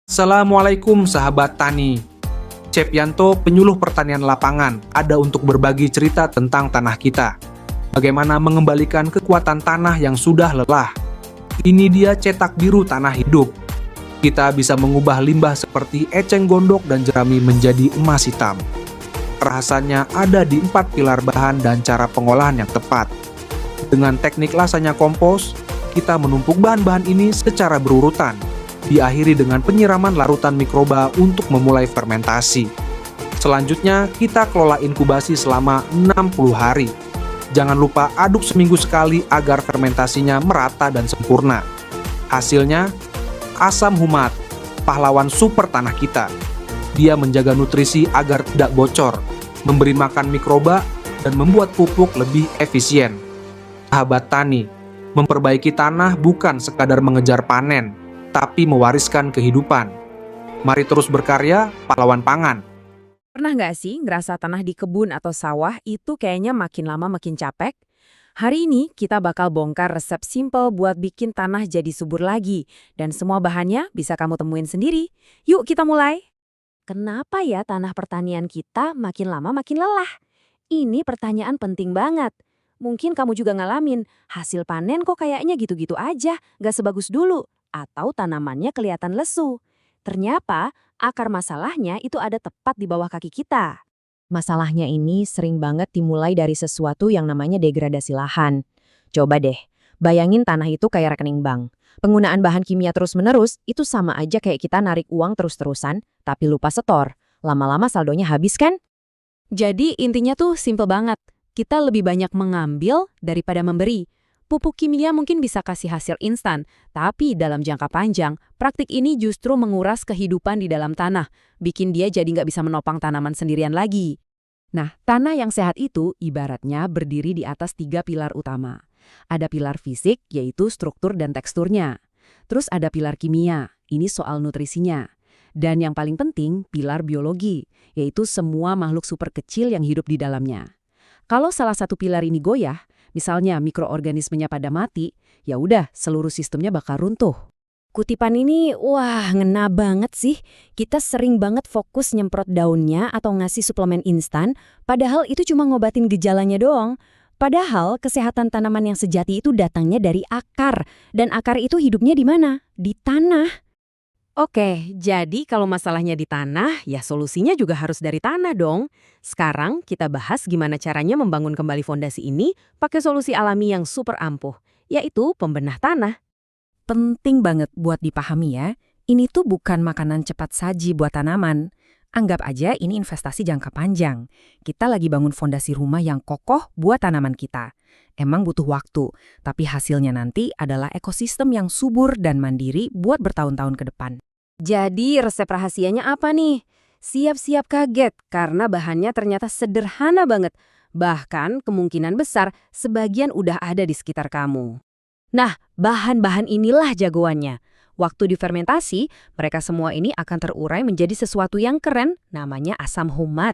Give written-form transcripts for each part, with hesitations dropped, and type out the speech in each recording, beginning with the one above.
Assalamualaikum sahabat tani. Chef Yanto, penyuluh pertanian lapangan, ada untuk berbagi cerita tentang tanah kita. Bagaimana mengembalikan kekuatan tanah yang sudah lelah. Ini dia cetak biru tanah hidup. Kita bisa mengubah limbah seperti eceng gondok dan jerami menjadi emas hitam. Rahasannya ada di 4 pilar bahan dan cara pengolahan yang tepat. Dengan teknik lasanya kompos, kita menumpuk bahan-bahan ini secara berurutan. Diakhiri dengan penyiraman larutan mikroba untuk memulai fermentasi. Selanjutnya, kita kelola inkubasi selama 60 hari. Jangan lupa aduk seminggu sekali agar fermentasinya merata dan sempurna. Hasilnya, asam humat, pahlawan super tanah kita. Dia menjaga nutrisi agar tidak bocor, memberi makan mikroba, dan membuat pupuk lebih efisien. Sahabat tani, memperbaiki tanah bukan sekadar mengejar panen, tapi mewariskan kehidupan. Mari terus berkarya, pahlawan pangan. Pernah nggak sih ngerasa tanah di kebun atau sawah itu kayaknya makin lama makin capek? Hari ini kita bakal bongkar resep simple buat bikin tanah jadi subur lagi. Dan semua bahannya bisa kamu temuin sendiri. Yuk kita mulai. Kenapa ya tanah pertanian kita makin lama makin lelah? Ini pertanyaan penting banget. Mungkin kamu juga ngalamin, hasil panen kok kayaknya gitu-gitu aja, gak sebagus dulu. Atau tanamannya kelihatan lesu. Ternyata akar masalahnya itu ada tepat di bawah kaki kita. Masalahnya ini sering banget dimulai dari sesuatu yang namanya degradasi lahan. Coba deh, bayangin tanah itu kayak rekening bank. Penggunaan bahan kimia terus-menerus itu sama aja kayak kita narik uang terus-terusan, tapi lupa setor. Lama-lama saldonya habis kan? Jadi intinya tuh simple banget. Kita lebih banyak mengambil daripada memberi. Pupuk kimia mungkin bisa kasih hasil instan, tapi dalam jangka panjang, praktik ini justru menguras kehidupan di dalam tanah, bikin dia jadi nggak bisa menopang tanaman sendirian lagi. Nah, tanah yang sehat itu ibaratnya berdiri di atas 3 pilar utama. Ada pilar fisik, yaitu struktur dan teksturnya. Terus ada pilar kimia, ini soal nutrisinya. Dan yang paling penting, pilar biologi, yaitu semua makhluk super kecil yang hidup di dalamnya. Kalau salah satu pilar ini goyah, misalnya mikroorganismenya pada mati, ya udah seluruh sistemnya bakal runtuh. Kutipan ini, wah ngena banget sih. Kita sering banget fokus nyemprot daunnya atau ngasih suplemen instan, padahal itu cuma ngobatin gejalanya doang. Padahal kesehatan tanaman yang sejati itu datangnya dari akar, dan akar itu hidupnya di mana? Di tanah. Oke, jadi kalau masalahnya di tanah, ya solusinya juga harus dari tanah dong. Sekarang kita bahas gimana caranya membangun kembali fondasi ini pakai solusi alami yang super ampuh, yaitu pembenah tanah. Penting banget buat dipahami ya, ini tuh bukan makanan cepat saji buat tanaman. Anggap aja ini investasi jangka panjang. Kita lagi bangun fondasi rumah yang kokoh buat tanaman kita. Emang butuh waktu, tapi hasilnya nanti adalah ekosistem yang subur dan mandiri buat bertahun-tahun ke depan. Jadi resep rahasianya apa nih? Siap-siap kaget karena bahannya ternyata sederhana banget. Bahkan kemungkinan besar sebagian udah ada di sekitar kamu. Nah, bahan-bahan inilah jagoannya. Waktu difermentasi, mereka semua ini akan terurai menjadi sesuatu yang keren, namanya asam humat.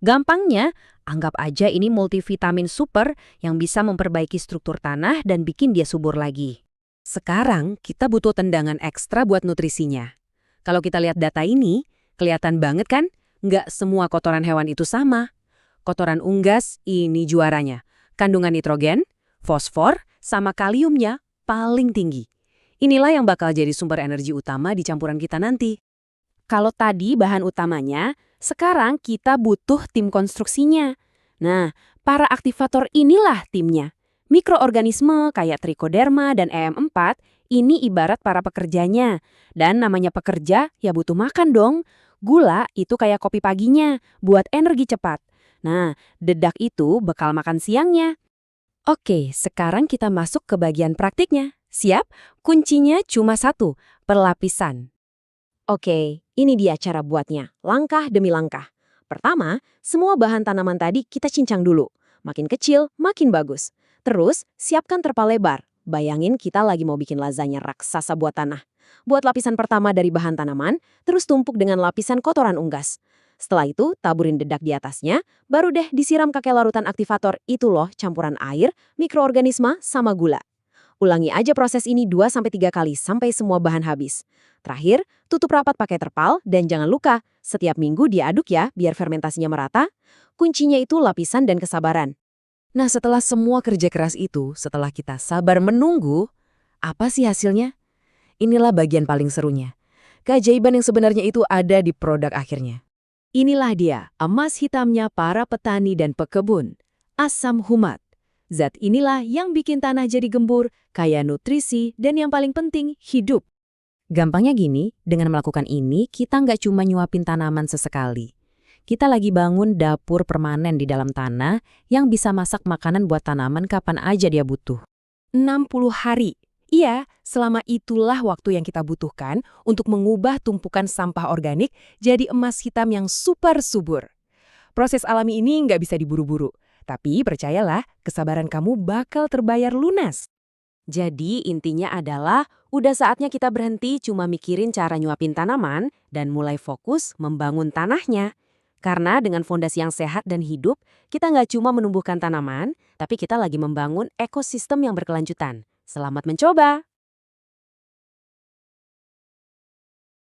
Gampangnya, anggap aja ini multivitamin super yang bisa memperbaiki struktur tanah dan bikin dia subur lagi. Sekarang, kita butuh tendangan ekstra buat nutrisinya. Kalau kita lihat data ini, kelihatan banget kan? Nggak semua kotoran hewan itu sama. Kotoran unggas ini juaranya. Kandungan nitrogen, fosfor, sama kaliumnya paling tinggi. Inilah yang bakal jadi sumber energi utama di campuran kita nanti. Kalau tadi bahan utamanya, sekarang kita butuh tim konstruksinya. Nah, para aktivator inilah timnya. Mikroorganisme kayak Trichoderma dan EM4 ini ibarat para pekerjanya. Dan namanya pekerja ya butuh makan dong. Gula itu kayak kopi paginya buat energi cepat. Nah, dedak itu bekal makan siangnya. Oke, sekarang kita masuk ke bagian praktiknya. Siap? Kuncinya cuma satu, perlapisan. Oke, ini dia cara buatnya, langkah demi langkah. Pertama, semua bahan tanaman tadi kita cincang dulu. Makin kecil, makin bagus. Terus, siapkan terpal lebar. Bayangin kita lagi mau bikin lasagna raksasa buat tanah. Buat lapisan pertama dari bahan tanaman, terus tumpuk dengan lapisan kotoran unggas. Setelah itu, taburin dedak di atasnya, baru deh disiram pakai larutan aktivator itu loh, campuran air, mikroorganisme, sama gula. Ulangi aja proses ini 2-3 kali sampai semua bahan habis. Terakhir, tutup rapat pakai terpal dan jangan lupa, setiap minggu diaduk ya biar fermentasinya merata. Kuncinya itu lapisan dan kesabaran. Nah, setelah semua kerja keras itu, setelah kita sabar menunggu, apa sih hasilnya? Inilah bagian paling serunya. Keajaiban yang sebenarnya itu ada di produk akhirnya. Inilah dia, emas hitamnya para petani dan pekebun. Asam humat. Zat inilah yang bikin tanah jadi gembur, kaya nutrisi, dan yang paling penting, hidup. Gampangnya gini, dengan melakukan ini, kita nggak cuma nyuapin tanaman sesekali. Kita lagi bangun dapur permanen di dalam tanah yang bisa masak makanan buat tanaman kapan aja dia butuh. 60 hari. Iya, selama itulah waktu yang kita butuhkan untuk mengubah tumpukan sampah organik jadi emas hitam yang super subur. Proses alami ini nggak bisa diburu-buru. Tapi percayalah, kesabaran kamu bakal terbayar lunas. Jadi intinya adalah udah saatnya kita berhenti cuma mikirin cara nyuapin tanaman dan mulai fokus membangun tanahnya. Karena dengan fondasi yang sehat dan hidup, kita nggak cuma menumbuhkan tanaman, tapi kita lagi membangun ekosistem yang berkelanjutan. Selamat mencoba!